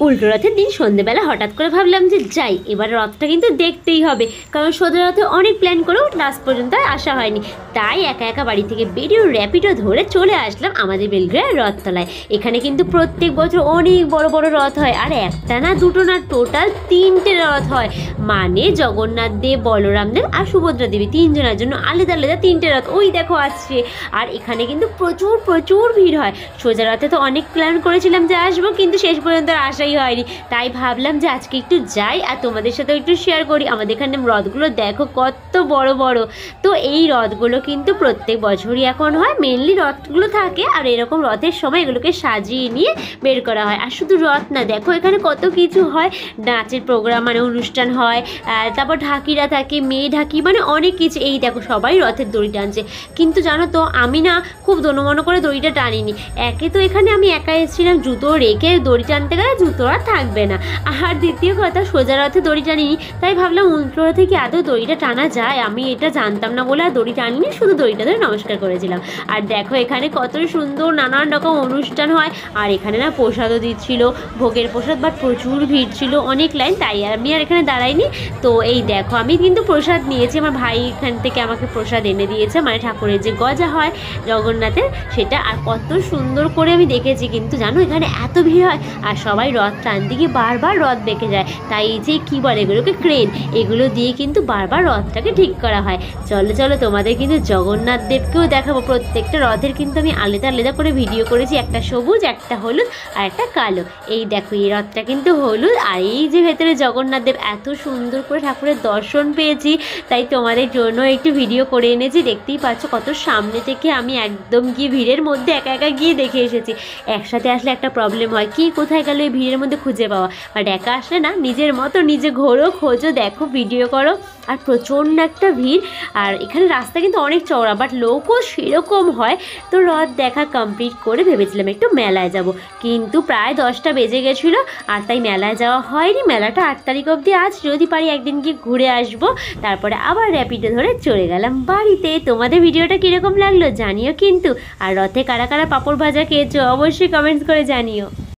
উল্টো রথের দিন সন্ধ্যেবেলা হঠাৎ করে ভাবলাম যে যাই, এবার রথটা কিন্তু দেখতেই হবে, কারণ সোজা রথে অনেক প্ল্যান করেও লাস্ট পর্যন্ত আর আসা হয়নি। তাই একা একা বাড়ি থেকে বেরিয়ে র্যাপিডো ধরে চলে আসলাম আমাদের বেলগ্রার রথতলায়। এখানে কিন্তু প্রত্যেক বছর অনেক বড় বড় রথ হয়, আর একটা না দুটো না, টোটাল 3টে রথ হয়। মানে জগন্নাথ দেব, বলরাম দেব আর সুভদ্রা দেবী তিনজনের জন্য আলাদা আলাদা 3টে রথ। ওই দেখো আসছে। আর এখানে কিন্তু প্রচুর প্রচুর ভিড় হয়। সোজা রথে তো অনেক প্ল্যান করেছিলাম যে আসবো, কিন্তু শেষ পর্যন্ত আসা হয়নি। তাই ভাবলাম যে আজকে একটু যাই আর তোমাদের সাথে একটু শেয়ার করি। আমাদের এখানে রথগুলো দেখো কত বড় বড়। তো এই রথগুলো কিন্তু প্রত্যেক বছরই এখন হয়, মেনলি রথগুলো থাকে আর এরকম রথের সময় এগুলোকে সাজিয়ে নিয়ে বের করা হয়। আর শুধু রথ না, দেখো এখানে কত কিছু হয়, নাচের প্রোগ্রাম মানে অনুষ্ঠান হয়, তারপর ঢাকিরা থাকে, মেয়ে ঢাকি, মানে অনেক কিছু। এই দেখো সবাই রথের দড়ি টানছে, কিন্তু জানো তো আমি না খুব দনমনো করে দড়িটা টানিনি। একে তো এখানে আমি একা এসেছিলাম, জুতো রেখে দড়ি টানতে গেলে জুতো আর থাকবে না, আর দ্বিতীয় কথা সোজা রথে দড়ি টানিনি। তাই ভাবলাম উল্টো রথে কি আদৌ দড়িটা টানা যায়, আমি এটা জানতাম না বলে আর দড়ি টানিনি, শুধু দড়িটা ধরে নমস্কার করেছিলাম। আর দেখো এখানে কত সুন্দর নানান রকম অনুষ্ঠান হয়। আর এখানে না প্রসাদও দিচ্ছিল, ভোগের প্রসাদ, বাট প্রচুর ভিড় ছিল, অনেক লাইন, তাই আমি আর এখানে দাঁড়াইনি। তো এই দেখো আমি কিন্তু প্রসাদ নিয়েছি, আমার ভাই এখান থেকে আমাকে প্রসাদ এনে দিয়েছে, মানে ঠাকুরের যে গজা হয় জগন্নাথের সেটা। আর কত সুন্দর করে আমি দেখেছি। কিন্তু জানো এখানে এত ভিড় হয় আর সবাই রথ টানতে গিয়ে বারবার রথ বেঁকে যায়। তাই এই যে কী বলে এগুলোকে, ক্রেন, এগুলো দিয়ে কিন্তু বারবার রথটাকে ঠিক করা হয়। চলো চলো তোমাদের কিন্তু জগন্নাথ দেবকেও দেখাবো। প্রত্যেকটা রথের কিন্তু আমি আলাদা আলাদা করে ভিডিও করেছি, একটা সবুজ, একটা হলুদ আর একটা কালো। এই দেখো এই রথটা কিন্তু হলুদ, আর এই যে ভেতরে জগন্নাথ দেব, এত সুন্দর করে ঠাকুরের দর্শন পেয়েছি, তাই তোমাদের জন্য একটু ভিডিও করে এনেছি। দেখতেই পাচ্ছ কত সামনে থেকে আমি একদম গিয়ে ভিড়ের মধ্যে একা একা গিয়ে দেখে এসেছি। একসাথে আসলে একটা প্রবলেম হয়, কি কোথায় গেল এই ভিড়ের মধ্যে খুঁজে পাওয়া, বাট একা আসলে না, নিজের মতো নিজে ঘোরো, খোঁজো, দেখো, ভিডিও করো। আর প্রচণ্ড একটা ভিড়। আর এখানে রাস্তা কিন্তু অনেক চওড়া, বাট লোকও সেরকম হয়। তো রথ দেখা কমপ্লিট করে ভেবেছিলাম একটু মেলায় যাব, কিন্তু প্রায় 10টা বেজে গেছিলো, আর তাই মেলায় যাওয়া হয়নি। মেলাটা 8 তারিখ অবধি আজ, যদি পারি একদিন গিয়ে ঘুরে আসবো, তারপরে আবার র্যাপিডো ধরে চলে গেলাম বাড়িতে। তোমাদের ভিডিওটা কীরকম লাগলো জানিও কিন্তু। আর রথে কারা কারা পাঁপড় ভাজা খেয়েছো অবশ্যই কমেন্টস করে জানিও।